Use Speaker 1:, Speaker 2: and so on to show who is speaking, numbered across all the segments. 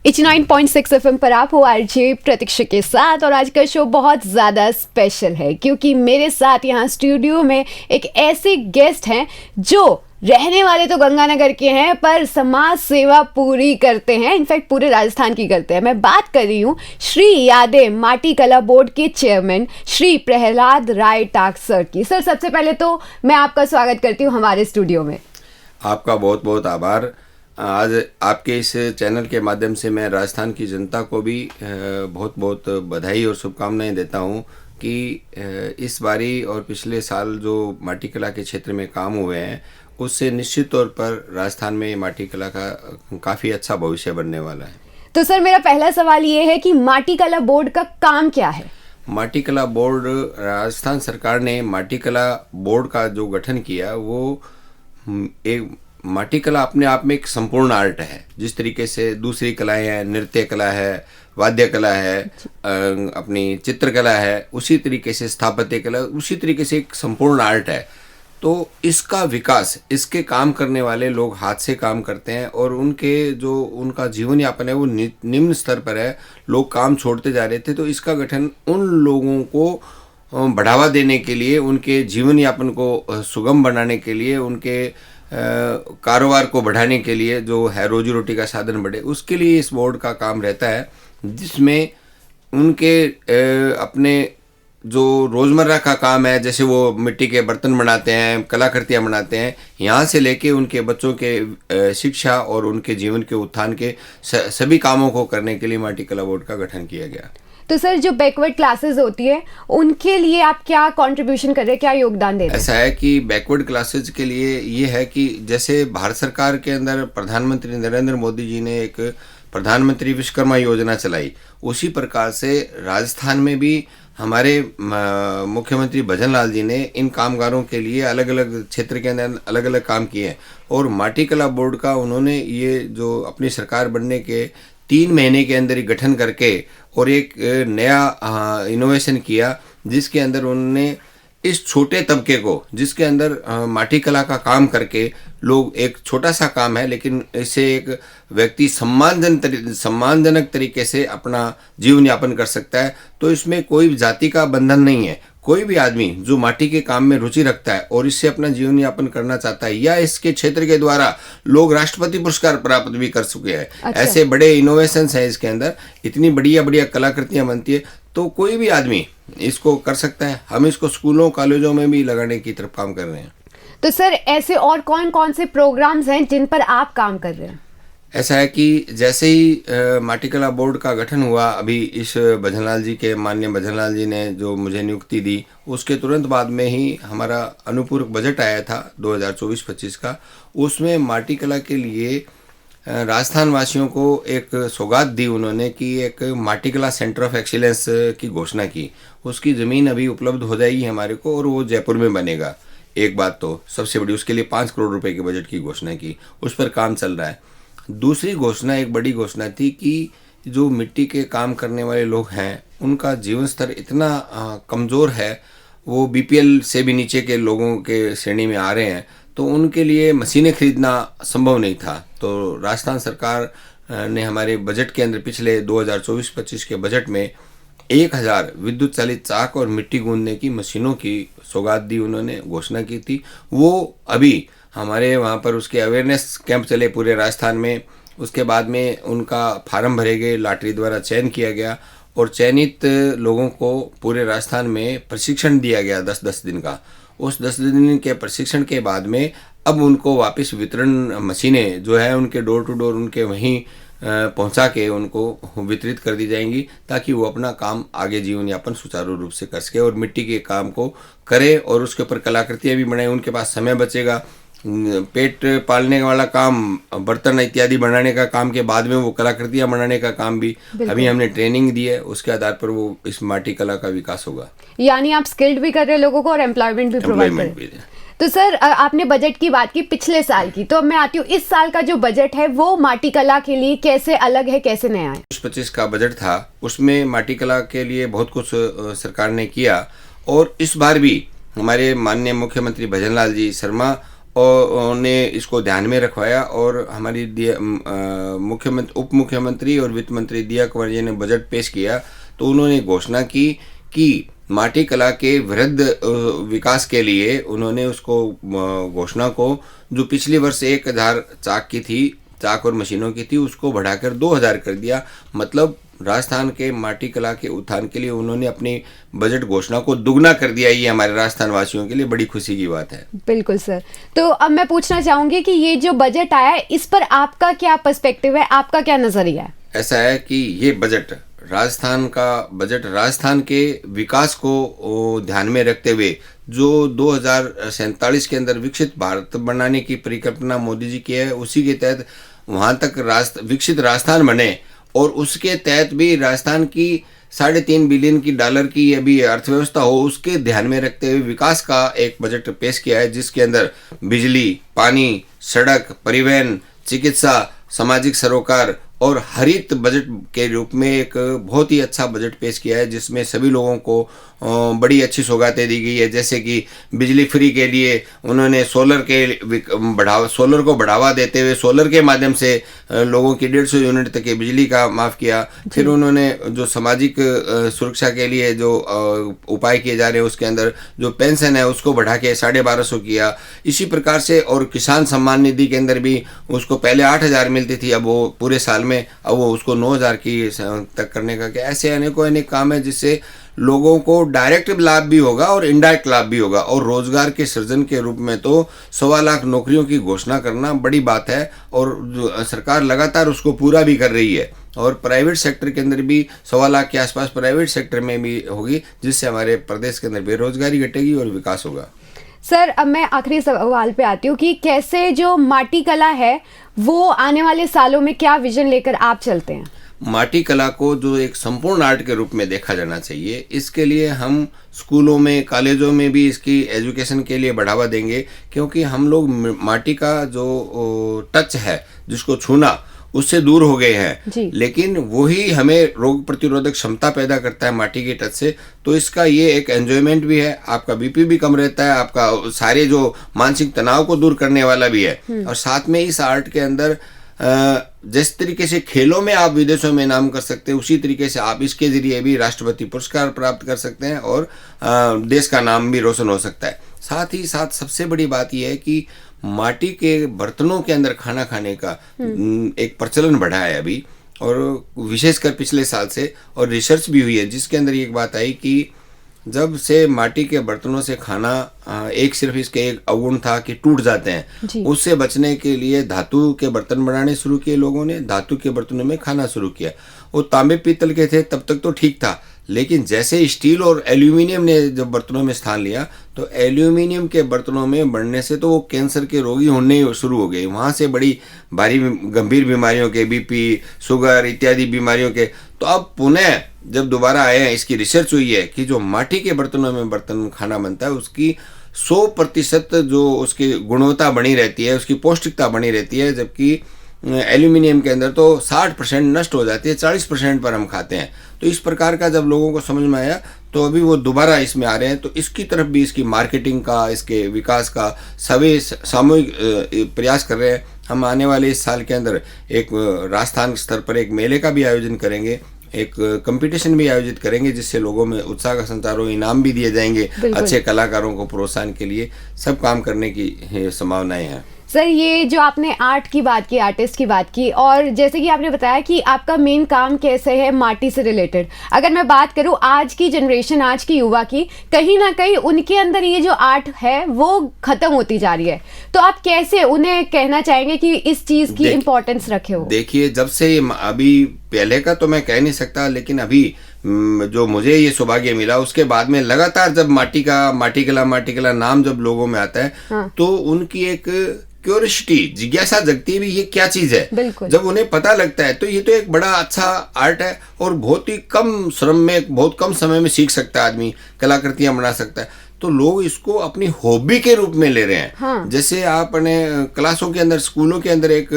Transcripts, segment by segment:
Speaker 1: 89.6 FM पर आप हो आरजे प्रतीक्षा के साथ। और आज का शो बहुत ज़्यादा स्पेशल है क्योंकि मेरे साथ यहाँ स्टूडियो में एक ऐसे गेस्ट हैं जो रहने वाले तो गंगानगर के हैं पर समाज सेवा पूरी करते हैं, इनफैक्ट पूरे राजस्थान की करते हैं। मैं बात कर रही हूँ श्री यादें माटी कला बोर्ड के चेयरमैन श्री प्रहलाद राय टाक सर की। सर, सबसे पहले तो मैं आपका स्वागत करती हूँ हमारे स्टूडियो में।
Speaker 2: आपका बहुत बहुत आभार। आज आपके इस चैनल के माध्यम से मैं राजस्थान की जनता को भी बहुत बहुत बधाई और शुभकामनाएं देता हूं कि इस बारी और पिछले साल जो माटी कला के क्षेत्र में काम हुए हैं उससे निश्चित तौर पर राजस्थान में माटी कला का काफ़ी अच्छा भविष्य बनने वाला है।
Speaker 1: तो सर, मेरा पहला सवाल ये है कि माटी कला बोर्ड का काम क्या है?
Speaker 2: माटी कला बोर्ड, राजस्थान सरकार ने माटी कला बोर्ड का जो गठन किया वो एक माटी कला अपने आप में एक संपूर्ण आर्ट है। जिस तरीके से दूसरी कलाएं हैं, नृत्य कला है, वाद्य कला है, अपनी चित्रकला है, उसी तरीके से स्थापत्य कला, उसी तरीके से एक संपूर्ण आर्ट है। तो इसका विकास, इसके काम करने वाले लोग हाथ से काम करते हैं और उनका जीवन यापन है वो निम्न स्तर पर है। लोग काम छोड़ते जा रहे थे, तो इसका गठन उन लोगों को बढ़ावा देने के लिए, उनके जीवन यापन को सुगम बनाने के लिए, उनके कारोबार को बढ़ाने के लिए, जो है रोजी रोटी का साधन बढ़े, उसके लिए इस बोर्ड का काम रहता है। जिसमें उनके अपने जो रोज़मर्रा का काम है, जैसे वो मिट्टी के बर्तन बनाते हैं, कलाकृतियाँ बनाते हैं, यहाँ से लेके उनके बच्चों के शिक्षा और उनके जीवन के उत्थान के सभी कामों को करने के लिए माटी कला बोर्ड का गठन किया गया।
Speaker 1: तो सर, जो बैकवर्ड क्लासेस होती है उनके लिए आप क्या कंट्रीब्यूशन कर रहे हैं, क्या योगदान दे रहे हैं?
Speaker 2: ऐसा है कि बैकवर्ड क्लासेस के लिए ये है कि जैसे भारत सरकार के अंदर प्रधानमंत्री नरेंद्र मोदी जी ने एक प्रधानमंत्री विश्वकर्मा योजना चलाई, उसी प्रकार से राजस्थान में भी हमारे मुख्यमंत्री भजन लाल जी ने इन कामगारों के लिए अलग अलग क्षेत्र के अंदर अलग अलग काम किए हैं। और माटी कला बोर्ड का उन्होंने ये जो अपनी सरकार बनने के 3 महीने के अंदर ही गठन करके और एक नया इनोवेशन किया, जिसके अंदर उन्होंने इस छोटे तबके को, जिसके अंदर माटी कला का काम करके लोग, एक छोटा सा काम है लेकिन इससे एक व्यक्ति सम्मानजनक तरीके से अपना जीवन यापन कर सकता है। तो इसमें कोई जाति का बंधन नहीं है। कोई भी आदमी जो माटी के काम में रुचि रखता है और इससे अपना जीवन यापन करना चाहता है, या इसके क्षेत्र के द्वारा लोग राष्ट्रपति पुरस्कार प्राप्त भी कर चुके हैं।
Speaker 1: अच्छा।
Speaker 2: ऐसे बड़े इनोवेशंस हैं इसके अंदर, इतनी बढ़िया बढ़िया कलाकृतियां बनती है, तो कोई भी आदमी इसको कर सकता है। हम इसको स्कूलों कॉलेजों में भी लगाने की तरफ काम कर रहे हैं।
Speaker 1: तो सर, ऐसे और कौन कौन से प्रोग्राम्स हैं जिन पर आप काम कर रहे हैं?
Speaker 2: ऐसा है कि जैसे ही माटी कला बोर्ड का गठन हुआ, अभी इस भजनलाल जी के, माननीय भजनलाल जी ने जो मुझे नियुक्ति दी, उसके तुरंत बाद में ही हमारा अनुपूरक बजट आया था 2024-25 का। उसमें माटी कला के लिए राजस्थान वासियों को एक सौगात दी उन्होंने कि एक माटी कला सेंटर ऑफ एक्सीलेंस की घोषणा की। उसकी ज़मीन अभी उपलब्ध हो जाएगी हमारे को और वो जयपुर में बनेगा। एक बात तो सबसे बड़ी, उसके लिए 5 करोड़ रुपए के बजट की घोषणा की, उस पर काम चल रहा है। दूसरी घोषणा, एक बड़ी घोषणा थी कि जो मिट्टी के काम करने वाले लोग हैं उनका जीवन स्तर इतना कमज़ोर है, वो बीपीएल से भी नीचे के लोगों के श्रेणी में आ रहे हैं, तो उनके लिए मशीनें खरीदना संभव नहीं था। तो राजस्थान सरकार ने हमारे बजट के अंदर पिछले 2024-25 के बजट में 1000 विद्युत चालित चाक और मिट्टी गूंदने की मशीनों की सौगात दी, उन्होंने घोषणा की थी। वो अभी हमारे वहाँ पर उसके अवेयरनेस कैंप चले पूरे राजस्थान में। उसके बाद में उनका फार्म भरे गए, लॉटरी द्वारा चयन किया गया और चयनित लोगों को पूरे राजस्थान में प्रशिक्षण दिया गया 10-10 दिन का। उस 10 दिन के प्रशिक्षण के बाद में अब उनको वापस वितरण मशीनें जो है उनके डोर टू डोर उनके वहीं पहुंचा के उनको वितरित कर दी जाएंगी, ताकि वो अपना काम आगे जीवन यापन सुचारू रूप से कर सके और मिट्टी के काम को करे और उसके ऊपर कलाकृतियाँ भी बनाए। उनके पास समय बचेगा। पेट पालने वाला काम, बर्तन इत्यादि बनाने का काम के बाद में वो कलाकृतियाँ बनाने का काम भी अभी हमने ट्रेनिंग दी है, उसके आधार पर वो इस माटी कला का विकास होगा।
Speaker 1: यानी आप स्किल्ड भी कर रहे हैं लोगों को और एम्प्लॉयमेंट भी प्रोवाइड कर रहे हैं। तो सर, आपने बजट की बात की पिछले साल की, तो अब मैं आती हूँ इस साल का जो बजट है वो माटी कला के लिए कैसे अलग है, कैसे नया है?
Speaker 2: 25 का बजट था, उसमें माटी कला के लिए बहुत कुछ सरकार ने किया और इस बार भी हमारे माननीय मुख्यमंत्री भजन लाल जी शर्मा और ने इसको ध्यान में रखवाया और हमारी मुख्यमंत्री, उप मुख्यमंत्री और वित्त मंत्री दिया कुंवर जी ने बजट पेश किया तो उन्होंने घोषणा की कि माटी कला के वृहद विकास के लिए उन्होंने उसको घोषणा को जो पिछले वर्ष 1000 चाक की थी, चाक और मशीनों की थी, उसको बढ़ाकर 2000 कर दिया। मतलब राजस्थान के माटी कला के उत्थान के लिए उन्होंने अपनी बजट घोषणा को दुगना कर दिया। ये हमारे राजस्थान वासियों के लिए बड़ी खुशी की बात है।
Speaker 1: बिल्कुल सर। तो अब मैं पूछना चाहूंगी कि ये जो बजट आया है इस पर आपका क्या पर्सपेक्टिव है, आपका क्या नजरिया है?
Speaker 2: ऐसा है कि ये बजट राजस्थान का बजट राजस्थान के विकास को ध्यान में रखते हुए जो 2047 के अंदर विकसित भारत बनाने की परिकल्पना मोदी जी की है, उसी के तहत वहाँ तक विकसित राजस्थान बने और उसके तहत भी राजस्थान की $3.5 बिलियन की डॉलर की अभी अर्थव्यवस्था हो, उसके ध्यान में रखते हुए विकास का एक बजट पेश किया है जिसके अंदर बिजली, पानी, सड़क, परिवहन, चिकित्सा, सामाजिक सरोकार और हरित बजट के रूप में एक बहुत ही अच्छा बजट पेश किया है जिसमें सभी लोगों को बड़ी अच्छी सौगातें दी गई है। जैसे कि बिजली फ्री के लिए उन्होंने सोलर को बढ़ावा देते हुए सोलर के माध्यम से लोगों की 150 यूनिट तक की बिजली का माफ़ किया। फिर उन्होंने जो सामाजिक सुरक्षा के लिए जो उपाय किए जा रहे हैं उसके अंदर जो पेंशन है उसको बढ़ा के 1250 किया। इसी प्रकार से और किसान सम्मान निधि के अंदर भी उसको पहले 8000 मिलती थी, अब वो पूरे साल में अब वो उसको 9000 की तक करने का क्या, ऐसे अनेक काम है जिससे लोगों को डायरेक्ट लाभ भी होगा और इनडायरेक्ट लाभ भी होगा। और रोजगार के सृजन के रूप में तो 1.25 लाख नौकरियों की घोषणा करना बड़ी बात है और सरकार लगातार उसको पूरा भी कर रही है। और प्राइवेट सेक्टर के अंदर भी 1.25 लाख के आसपास प्राइवेट सेक्टर में भी होगी जिससे हमारे प्रदेश के अंदर बेरोजगारी घटेगी और विकास होगा।
Speaker 1: सर अब मैं आखिरी सवाल पे आती हूँ कि कैसे जो माटी कला है वो आने वाले सालों में क्या विजन लेकर आप चलते हैं?
Speaker 2: माटी कला को जो एक संपूर्ण आर्ट के रूप में देखा जाना चाहिए, इसके लिए हम स्कूलों में, कॉलेजों में भी इसकी एजुकेशन के लिए बढ़ावा देंगे क्योंकि हम लोग माटी का जो टच है, जिसको छूना, उससे दूर हो गए हैं। लेकिन वही हमें रोग प्रतिरोधक क्षमता पैदा करता है माटी के टच से। तो इसका ये एक एंजॉयमेंट भी है, आपका बीपी भी कम रहता है, आपका सारे जो मानसिक तनाव को दूर करने वाला भी है। और साथ में इस आर्ट के अंदर जिस तरीके से खेलों में आप विदेशों में नाम कर सकते हैं, उसी तरीके से आप इसके जरिए भी राष्ट्रपति पुरस्कार प्राप्त कर सकते हैं और देश का नाम भी रोशन हो सकता है। साथ ही साथ सबसे बड़ी बात यह है कि माटी के बर्तनों के अंदर खाना खाने का एक प्रचलन बढ़ा है अभी, और विशेषकर पिछले साल से, और रिसर्च भी हुई है जिसके अंदर एक बात आई कि जब से माटी के बर्तनों से खाना सिर्फ इसके एक अवगुण था कि टूट जाते हैं, उससे बचने के लिए धातु के बर्तन बनाने शुरू किए लोगों ने, धातु के बर्तनों में खाना शुरू किया। वो तांबे पीतल के थे तब तक तो ठीक था, लेकिन जैसे स्टील और एल्यूमिनियम ने जब बर्तनों में स्थान लिया तो एल्यूमिनियम के बर्तनों में बढ़ने से तो वो कैंसर के रोगी होने शुरू हो गए। वहाँ से बड़ी भारी गंभीर बीमारियों के, बीपी, शुगर इत्यादि बीमारियों के, तो अब पुनः जब दोबारा आए हैं, इसकी रिसर्च हुई है कि जो माटी के बर्तनों में बर्तन खाना बनता है उसकी 100% जो उसकी गुणवत्ता बनी रहती है, उसकी पौष्टिकता बनी रहती है, जबकि एल्यूमिनियम के अंदर तो 60% नष्ट हो जाती है, 40% पर हम खाते हैं। तो इस प्रकार का जब लोगों को समझ में आया तो अभी वो दोबारा इसमें आ रहे हैं। तो इसकी तरफ भी, इसकी मार्केटिंग का, इसके विकास का सभी सामूहिक प्रयास कर रहे हैं। हम आने वाले इस साल के अंदर एक राजस्थान स्तर पर एक मेले का भी आयोजन करेंगे, एक कंपटीशन भी आयोजित करेंगे जिससे लोगों में उत्साह का संचार हो, इनाम भी दिए जाएंगे अच्छे कलाकारों को प्रोत्साहन के लिए। सब काम करने की संभावनाएं हैं।
Speaker 1: सर ये जो आपने आर्ट की बात की, आर्टिस्ट की बात की, और जैसे कि आपने बताया कि आपका मेन काम कैसे है माटी से रिलेटेड, अगर मैं बात करूं आज की जनरेशन, आज की युवा की, कहीं ना कहीं उनके अंदर ये जो आर्ट है वो खत्म होती जा रही है, तो आप कैसे उन्हें कहना चाहेंगे कि इस चीज की इम्पोर्टेंस रखे हो?
Speaker 2: देखिए, जब से अभी पहले का तो मैं कह नहीं सकता, लेकिन अभी जो मुझे ये सौभाग्य मिला उसके बाद में लगातार जब माटी कला नाम जब लोगों में आता है तो उनकी एक क्यूरियोसिटी, जिज्ञासा जगती है भी ये क्या चीज है। जब उन्हें पता लगता है तो ये तो एक बड़ा अच्छा आर्ट है और बहुत ही कम श्रम में, बहुत कम समय में सीख सकता है आदमी, कलाकृतियां बना सकता है। तो लोग इसको अपनी हॉबी के रूप में ले रहे हैं। जैसे आपने क्लासों के अंदर, स्कूलों के अंदर एक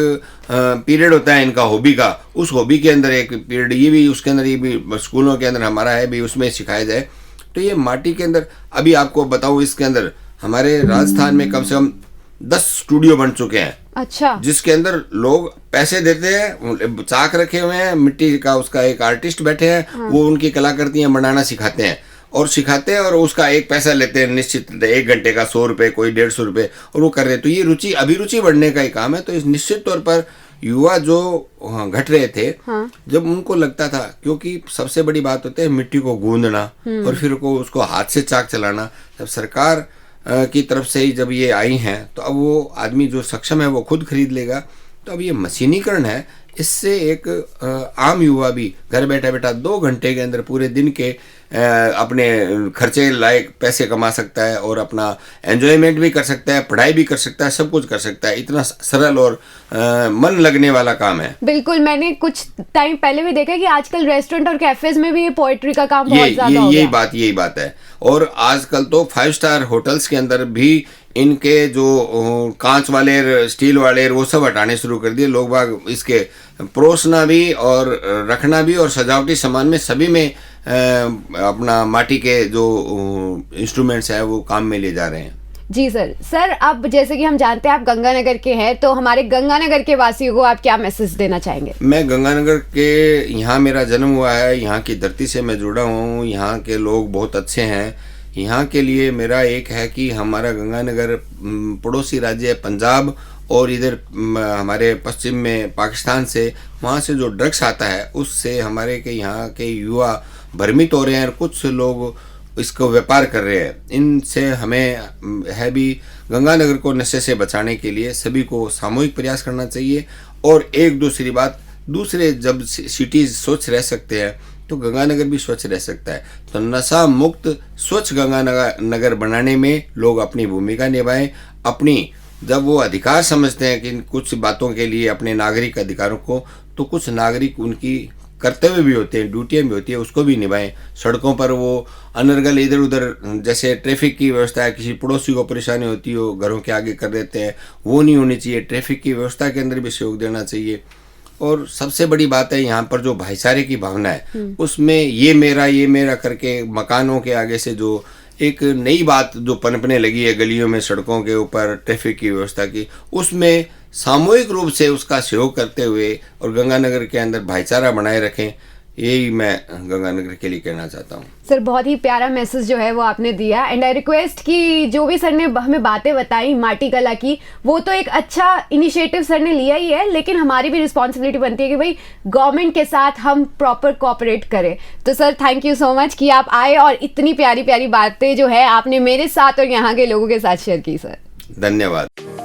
Speaker 2: पीरियड होता है इनका हॉबी का, उस हॉबी के अंदर एक पीरियड ये भी उसके अंदर, ये भी स्कूलों के अंदर हमारा है भी, उसमें सिखाया जाए। तो ये माटी के अंदर अभी आपको बताऊं, इसके अंदर हमारे राजस्थान में कम से कम 10 स्टूडियो बन चुके हैं,
Speaker 1: अच्छा,
Speaker 2: जिसके अंदर लोग पैसे देते हैं, चाक रखे हुए हैं, मिट्टी का उसका एक आर्टिस्ट बैठे हैं, वो उनकी कलाकृतियां बनाना सिखाते हैं और उसका एक पैसा लेते हैं निश्चित, 1 घंटे का 100 रुपये, कोई 150 रुपये, और वो कर रहे हैं। तो ये अभिरुचि बढ़ने का ही काम है। तो इस निश्चित तौर पर युवा जो घट रहे थे, जब उनको लगता था, क्योंकि सबसे बड़ी बात होती है मिट्टी को गूंदना और फिर उसको हाथ से चाक चलाना, जब सरकार की तरफ से ही जब ये आई हैं, तो अब वो आदमी जो सक्षम है वो खुद खरीद लेगा। तो अब ये मशीनीकरण है, इससे एक आम युवा भी घर बैठा बैठा 2 घंटे के अंदर पूरे दिन के अपने खर्चे लायक पैसे कमा सकता है और अपना एंजॉयमेंट भी कर सकता है, पढ़ाई भी कर सकता है, सब कुछ कर सकता है। इतना सरल और मन लगने वाला काम है।
Speaker 1: बिल्कुल, मैंने कुछ टाइम पहले भी देखा कि आजकल रेस्टोरेंट और कैफेज में भी ये पोएट्री का काम बहुत ज्यादा हो गया।
Speaker 2: यही बात है। और आजकल तो 5 स्टार होटल्स के अंदर भी इनके जो कांच वाले, स्टील वाले, वो सब हटाने शुरू कर दिए। लोग बाग इसके परोसना भी और रखना भी और सजावटी सामान में सभी में अपना माटी के जो इंस्ट्रूमेंट्स है वो काम में ले जा रहे हैं।
Speaker 1: जी सर, अब जैसे कि हम जानते हैं आप गंगानगर के हैं, तो हमारे गंगानगर के वासियों को आप क्या मैसेज देना चाहेंगे?
Speaker 2: मैं गंगानगर के, यहाँ मेरा जन्म हुआ है, यहाँ की धरती से मैं जुड़ा हूँ, यहाँ के लोग बहुत अच्छे हैं। यहाँ के लिए मेरा एक है कि हमारा गंगानगर पड़ोसी राज्य है पंजाब, और इधर हमारे पश्चिम में पाकिस्तान से, वहाँ से जो ड्रग्स आता है उससे हमारे के यहाँ के युवा भ्रमित हो रहे हैं और कुछ लोग इसको व्यापार कर रहे हैं। इनसे हमें है भी गंगानगर को नशे से बचाने के लिए सभी को सामूहिक प्रयास करना चाहिए। और एक दूसरी बात, दूसरे जब सिटीज़ स्वच्छ रह सकते हैं तो गंगानगर भी स्वच्छ रह सकता है। तो नशा मुक्त स्वच्छ गंगानगर बनाने में लोग अपनी भूमिका निभाएं। जब वो अधिकार समझते हैं कि कुछ बातों के लिए अपने नागरिक अधिकारों को, तो कुछ नागरिक उनकी कर्तव्य भी होते हैं, ड्यूटियाँ भी होती है, उसको भी निभाएं। सड़कों पर वो अनर्गल इधर उधर, जैसे ट्रैफिक की व्यवस्था है, किसी पड़ोसी को परेशानी होती हो घरों के आगे कर देते हैं, वो नहीं होनी चाहिए। ट्रैफिक की व्यवस्था के अंदर भी सहयोग देना चाहिए। और सबसे बड़ी बात है यहाँ पर जो भाईचारे की भावना है, उसमें ये मेरा करके मकानों के आगे से जो एक नई बात जो पनपने लगी है गलियों में, सड़कों के ऊपर, ट्रैफिक की व्यवस्था की, उसमें सामूहिक रूप से उसका सहयोग करते हुए और गंगानगर के अंदर भाईचारा बनाए रखें, यही मैं गंगानगर के लिए कहना चाहता हूँ।
Speaker 1: सर, बहुत ही प्यारा मैसेज जो है वो आपने दिया। एंड आई रिक्वेस्ट कि जो भी सर ने हमें बातें बताई माटी कला की, वो तो एक अच्छा इनिशिएटिव सर ने लिया ही है, लेकिन हमारी भी रिस्पॉन्सिबिलिटी बनती है कि भाई गवर्नमेंट के साथ हम प्रॉपर कोऑपरेट करें। तो sir, thank you so much कि आप आए और इतनी प्यारी प्यारी बातें जो है आपने मेरे साथ और यहाँ के लोगों के साथ शेयर की। सर,
Speaker 2: धन्यवाद।